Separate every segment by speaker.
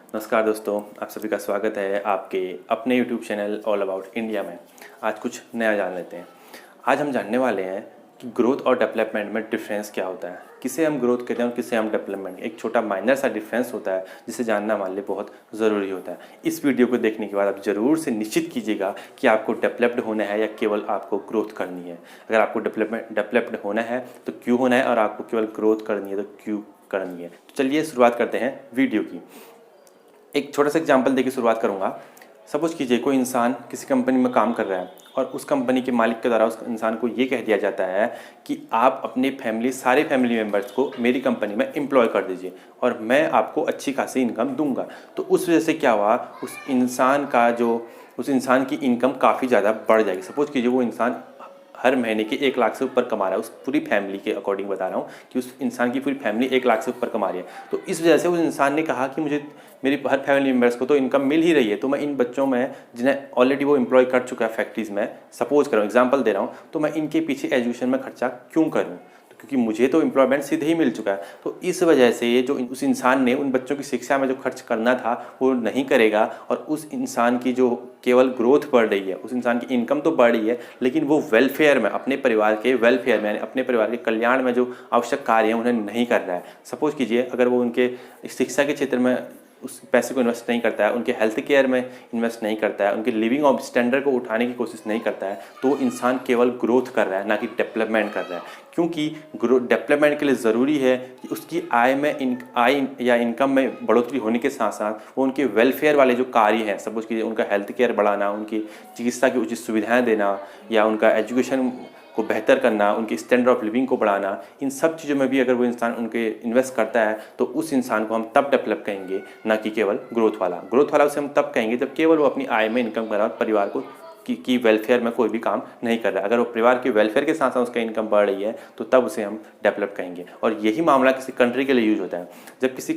Speaker 1: नमस्कार दोस्तों, आप सभी का स्वागत है आपके अपने YouTube channel all about India में। आज कुछ नया जान लेते हैं। आज हम जानने वाले हैं कि ग्रोथ और डेवलपमेंट में डिफरेंस क्या होता है, किसे हम ग्रोथ कहते हैं और किसे हम डेवलपमेंट। एक छोटा माइनर सा डिफरेंस होता है जिसे जानना हमारे लिए बहुत ज़रूरी होता है। इस वीडियो को देखने के बाद आप ज़रूर से निश्चित कीजिएगा कि आपको डेवलप्ड होना है या केवल आपको ग्रोथ करनी है। अगर आपको डेवलप्ड होना है तो क्यों होना है, और आपको केवल ग्रोथ करनी है तो क्यों करनी है। तो चलिए शुरुआत करते हैं वीडियो की। एक छोटा सा एग्जांपल देके शुरुआत करूंगा। सपोज कीजिए कोई इंसान किसी कंपनी में काम कर रहा है और उस कंपनी के मालिक के द्वारा उस इंसान को ये कह दिया जाता है कि आप अपने सारे फैमिली मेम्बर्स को मेरी कंपनी में एम्प्लॉय कर दीजिए और मैं आपको अच्छी खासी इनकम दूंगा। तो उस वजह से क्या हुआ, उस इंसान की इनकम काफ़ी ज़्यादा बढ़ जाएगी। सपोज कीजिए वो इंसान हर महीने के 1 लाख से ऊपर कमा रहा है, उस पूरी फैमिली के अकॉर्डिंग बता रहा हूँ कि उस इंसान की पूरी फैमिली 1 लाख से ऊपर कमा रही है। तो इस वजह से उस इंसान ने कहा कि मुझे मेरी हर फैमिली मेम्बर्स को तो इनकम मिल ही रही है, तो मैं इन बच्चों में जिन्हें ऑलरेडी वो एम्प्लॉय कर चुका है फैक्ट्रीज़ में, सपोज कर रहा हूँ, एग्जाम्पल दे रहा हूँ, तो मैं इनके पीछे एजुकेशन में खर्चा क्यों करूँ, क्योंकि मुझे तो एम्प्लॉयमेंट सीधे ही मिल चुका है। तो इस वजह से ये जो उस इंसान ने उन बच्चों की शिक्षा में जो खर्च करना था वो नहीं करेगा, और उस इंसान की जो केवल ग्रोथ बढ़ रही है, उस इंसान की इनकम तो बढ़ रही है, लेकिन वो वेलफेयर में, अपने परिवार के वेलफेयर में, यानी अपने परिवार के कल्याण में जो आवश्यक कार्य हैं उन्हें नहीं कर रहा है। सपोज कीजिए अगर वो उनके शिक्षा के क्षेत्र में उस पैसे को इन्वेस्ट नहीं करता है, उनके हेल्थ केयर में इन्वेस्ट नहीं करता है, उनके लिविंग ऑफ स्टैंडर्ड को उठाने की कोशिश नहीं करता है, तो इंसान केवल ग्रोथ कर रहा है, ना कि डेवलपमेंट कर रहा है। क्योंकि डेवलपमेंट के लिए ज़रूरी है कि उसकी आय या इनकम में बढ़ोतरी होने के साथ साथ वो उनके वेलफेयर वाले जो कार्य हैं, सपोज कीजिए उनका हेल्थ केयर बढ़ाना, उनकी चिकित्सा की उचित सुविधाएँ देना, या उनका एजुकेशन को बेहतर करना, उनकी स्टैंडर्ड ऑफ लिविंग को बढ़ाना, इन सब चीज़ों में भी अगर वो इंसान उनके इन्वेस्ट करता है तो उस इंसान को हम तब डेवलप कहेंगे, ना कि केवल ग्रोथ वाला उसे हम तब कहेंगे जब केवल वो अपनी आय में इनकम कर रहा है और परिवार को की वेलफेयर में कोई भी काम नहीं कर रहा है। अगर वो परिवार के वेलफेयर के साथ साथ उसका इनकम बढ़ रही है तो तब उसे हम डेवलप कहेंगे। और यही मामला किसी कंट्री के लिए यूज होता है। जब किसी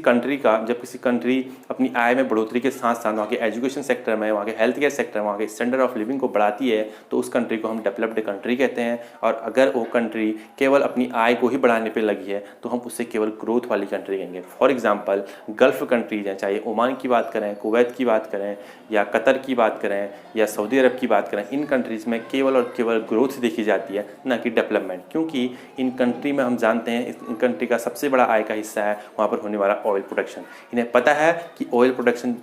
Speaker 1: कंट्री अपनी आय में बढ़ोतरी के साथ साथ वहाँ के एजुकेशन सेक्टर में, वहाँ के हेल्थ केयर सेक्टर में, वहाँ के स्टैंडर्ड ऑफ लिविंग को बढ़ाती है तो उस कंट्री को हम डेवलप्ड कंट्री कहते हैं। और अगर वो कंट्री केवल अपनी आय को ही बढ़ाने पर लगी है तो हम उसे केवल ग्रोथ वाली कंट्री कहेंगे। फॉर एग्जाम्पल गल्फ कंट्रीज हैं, चाहे ओमान की बात करें, कुवैत की बात करें, या कतर की बात करें, या सऊदी अरब की बात करें, इन कंट्रीज़ में केवल और केवल ग्रोथ देखी जाती है, ना कि डेवलपमेंट। क्योंकि इन कंट्री में हम जानते हैं इन कंट्री का सबसे बड़ा आय का हिस्सा है वहाँ पर होने वाला ऑयल प्रोडक्शन। इन्हें पता है कि ऑयल प्रोडक्शन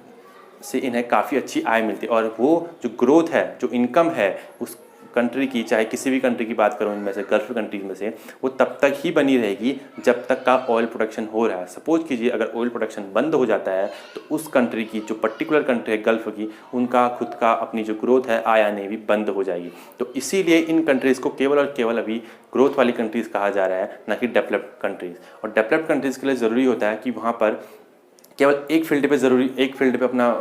Speaker 1: से इन्हें काफ़ी अच्छी आय मिलती है, और वो जो ग्रोथ है, जो इनकम है उस कंट्री की, चाहे किसी भी कंट्री की बात करूँ इनमें से, गल्फ कंट्रीज में से, वो तब तक ही बनी रहेगी जब तक का ऑयल प्रोडक्शन हो रहा है। सपोज कीजिए अगर ऑयल प्रोडक्शन बंद हो जाता है तो उस कंट्री की, जो पर्टिकुलर कंट्री है गल्फ की, उनका खुद का अपनी जो ग्रोथ है, आय आने भी बंद हो जाएगी। तो इसीलिए इन कंट्रीज़ को केवल और केवल अभी ग्रोथ वाली कंट्रीज़ कहा जा रहा है, ना कि डेवलप्ड कंट्रीज़। और डेवलप्ड कंट्रीज़ के लिए ज़रूरी होता है कि वहाँ पर केवल एक फील्ड पे अपना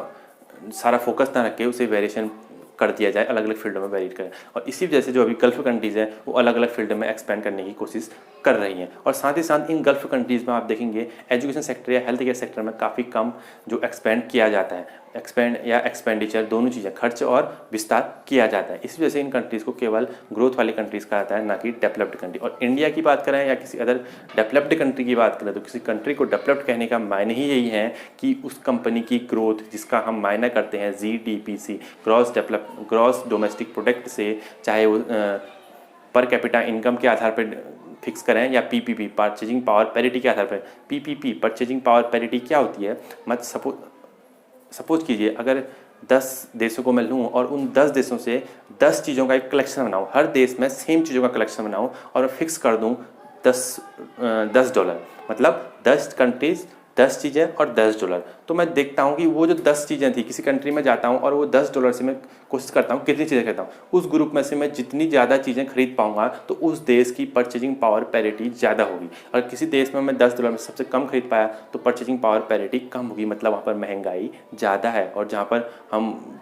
Speaker 1: सारा फोकस ना रख के उसे वेरिएशन कर दिया जाए, अलग अलग फील्डों में वेरिएट करें। और इसी वजह से जो अभी गल्फ कंट्रीज़ हैं वो अलग अलग फील्ड में एक्सपेंड करने की कोशिश कर रही हैं। और साथ ही साथ इन गल्फ कंट्रीज़ में आप देखेंगे एजुकेशन सेक्टर या हेल्थ केयर सेक्टर में काफ़ी कम जो एक्सपेंड किया जाता है, एक्सपेंड या एक्सपेंडिचर दोनों चीज़ें, खर्च और विस्तार किया जाता है। इस वजह से इन कंट्रीज़ को केवल ग्रोथ वाली कंट्रीज़ कहा जाता है, ना कि डेवलप्ड कंट्री। और इंडिया की बात करें या किसी अदर डेवलप्ड कंट्री की बात करें तो किसी कंट्री को डेवलप्ड कहने का मायने ही यही है कि उस कंपनी की ग्रोथ, जिसका हम मायना करते हैं GDPC, ग्रॉस डोमेस्टिक प्रोडक्ट से, चाहे वो पर कैपिटा इनकम के आधार पर फिक्स करें या PPP, परचेजिंग पावर पैरिटी के आधार पर। PPP, परचेजिंग पावर पैरिटी क्या होती है? सपोज कीजिए अगर 10 देशों को मैं लूँ और उन 10 देशों से 10 चीज़ों का एक कलेक्शन बनाऊँ, हर देश में सेम चीज़ों का कलेक्शन बनाऊँ और फिक्स कर दूँ $10, मतलब 10 कंट्रीज़, 10 चीज़ें और $10। तो मैं देखता हूँ कि वो जो 10 चीज़ें थी, किसी कंट्री में जाता हूँ और वो $10 से मैं कोशिश करता हूँ कितनी चीज़ें खरीदता हूँ, उस ग्रुप में से मैं जितनी ज़्यादा चीज़ें खरीद पाऊँगा तो उस देश की परचेजिंग पावर पैरिटी ज़्यादा होगी। अगर किसी देश में मैं $10 में सबसे कम खरीद पाया तो परचेजिंग पावर पैरिटी कम होगी, मतलब वहाँ पर महंगाई ज़्यादा है। और जहाँ पर हम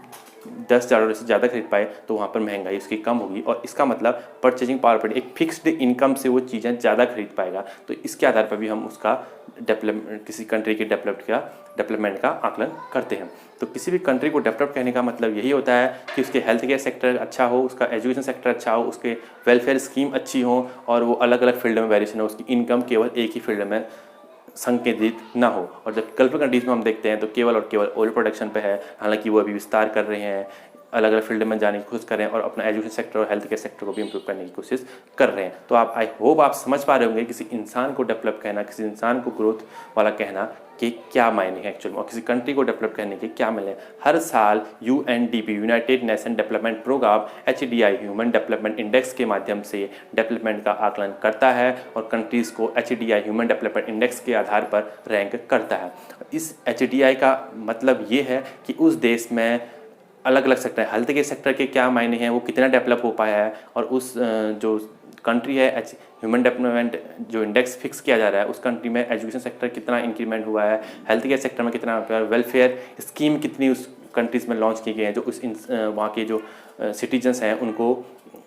Speaker 1: $10 से ज़्यादा खरीद पाए तो वहाँ पर महंगाई उसकी कम होगी, और इसका मतलब परचेजिंग पावर पैरिटी, एक फिक्स्ड इनकम से वो चीज़ें ज़्यादा खरीद पाएगा। तो इसके आधार पर भी हम उसका किसी कंट्री के डेवलपमेंट का आकलन करते हैं। तो किसी भी कंट्री को डेवलप कहने का मतलब यही होता है कि उसके हेल्थ केयर सेक्टर अच्छा हो, उसका एजुकेशन सेक्टर अच्छा हो, उसके वेलफेयर स्कीम अच्छी हो, और वो अलग अलग फील्ड में वेरिएशन हो, उसकी इनकम केवल एक ही फील्ड में संकेंद्रित ना हो। और जब गल्फ कंट्रीज़ में हम देखते हैं तो केवल और केवल ऑयल प्रोडक्शन पे है, हालांकि वो अभी विस्तार कर रहे हैं, अलग अलग फील्ड में जाने की कोशिश कर रहे हैं और अपना एजुकेशन सेक्टर और हेल्थ केयर सेक्टर को भी इम्प्रूव करने की कोशिश कर रहे हैं। तो आप आई होप आप समझ पा रहे होंगे किसी इंसान को डेवलप कहना, किसी इंसान को ग्रोथ वाला कहना कि क्या मायने हैं एक्चुअल में, और किसी कंट्री को डेवलप करने के क्या मिले। हर साल UNDP, United Nation Development Programme, HDI Human Development Index के माध्यम से डेवलपमेंट का आकलन करता है और कंट्रीज़ को एचडीआई ह्यूमन डेवलपमेंट इंडेक्स के आधार पर रैंक करता है। इस एचडीआई का मतलब ये है कि उस देश में अलग अलग सेक्टर, हेल्थ के सेक्टर के क्या मायने हैं, वो कितना डेवलप हो पाया है, और उस जो कंट्री है ह्यूमन डेवलपमेंट जो इंडेक्स फिक्स किया जा रहा है उस कंट्री में एजुकेशन सेक्टर कितना इंक्रीमेंट हुआ है, हेल्थ केयर सेक्टर में कितना, वेलफेयर स्कीम कितनी उस कंट्रीज़ में लॉन्च की गई हैं जो उस वहाँ के जो सिटीजन्स हैं उनको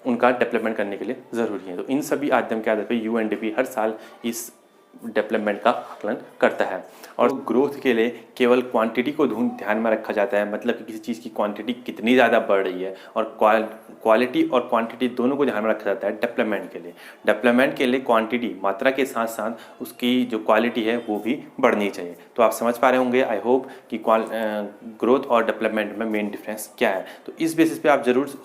Speaker 1: उनका डेवलपमेंट करने के लिए ज़रूरी है। तो इन सभी माध्यम के आधार पर यूएनडीपी हर साल इस डेवलपमेंट का आकलन करता है। और ग्रोथ के लिए केवल क्वांटिटी को ध्यान में रखा जाता है, मतलब कि किसी चीज़ की क्वांटिटी कितनी ज़्यादा बढ़ रही है, और क्वालिटी और क्वांटिटी दोनों को ध्यान में रखा जाता है डेवलपमेंट के लिए। डेवलपमेंट के लिए क्वांटिटी, मात्रा के साथ साथ उसकी जो क्वालिटी है वो भी बढ़नी चाहिए। तो आप समझ पा रहे होंगे आई होप कि ग्रोथ और डेवलपमेंट में मेन डिफरेंस क्या है। तो इस बेसिस पे आप ज़रूर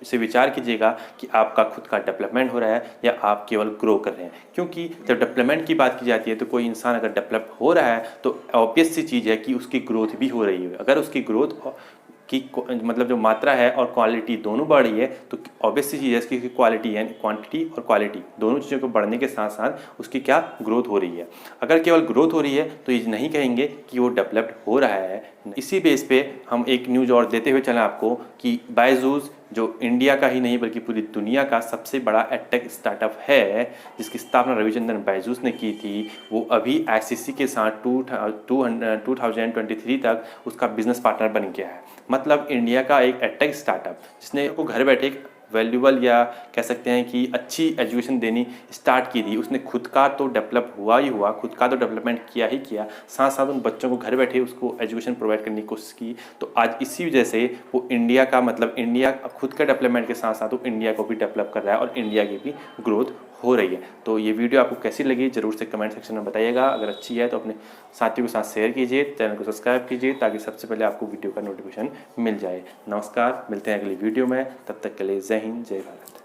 Speaker 1: इसे विचार कीजिएगा कि आपका खुद का डेवलपमेंट हो रहा है या आप केवल ग्रो कर रहे हैं। क्योंकि जब डेवलपमेंट की बात की जाती है तो कोई इंसान अगर डेवलप हो रहा है तो ऑब्वियस सी चीज़ है कि उसकी ग्रोथ भी हो रही है। अगर उसकी ग्रोथ की मतलब जो मात्रा है और क्वालिटी दोनों बढ़ रही है तो ऑब्वियस सी चीज़ है इसकी क्वालिटी यानी क्वांटिटी और क्वालिटी दोनों चीज़ों को बढ़ने के साथ साथ उसकी क्या ग्रोथ हो रही है। अगर केवल ग्रोथ हो रही है तो ये नहीं कहेंगे कि वो डेवलप्ड हो रहा है। इसी बेस पे हम एक न्यूज़ और देते हुए चलें आपको कि बायजूस जो इंडिया का ही नहीं बल्कि पूरी दुनिया का सबसे बड़ा एडटेक स्टार्टअप है, जिसकी स्थापना रविचंद्रन बायजूस ने की थी, वो अभी आईसीसी के साथ 2023 तक उसका बिजनेस पार्टनर बन गया है। मतलब इंडिया का एक एडटेक स्टार्टअप जिसने को घर बैठे एक वैल्यूबल या कह सकते हैं कि अच्छी एजुकेशन देनी स्टार्ट की थी, उसने खुद का तो डेवलप हुआ ही हुआ, खुद का तो डेवलपमेंट किया ही किया, साथ साथ उन बच्चों को घर बैठे उसको एजुकेशन प्रोवाइड करने की कोशिश की। तो आज इसी वजह से वो इंडिया का मतलब इंडिया खुद का डेवलपमेंट के साथ साथ वो इंडिया को भी डेवलप कर रहा है और इंडिया की भी ग्रोथ हो रही है। तो ये वीडियो आपको कैसी लगी ज़रूर से कमेंट सेक्शन में बताइएगा। अगर अच्छी है तो अपने साथियों के साथ शेयर कीजिए, चैनल को सब्सक्राइब कीजिए ताकि सबसे पहले आपको वीडियो का नोटिफिकेशन मिल जाए। नमस्कार, मिलते हैं अगली वीडियो में, तब तक के लिए जय हिंद, जय भारत।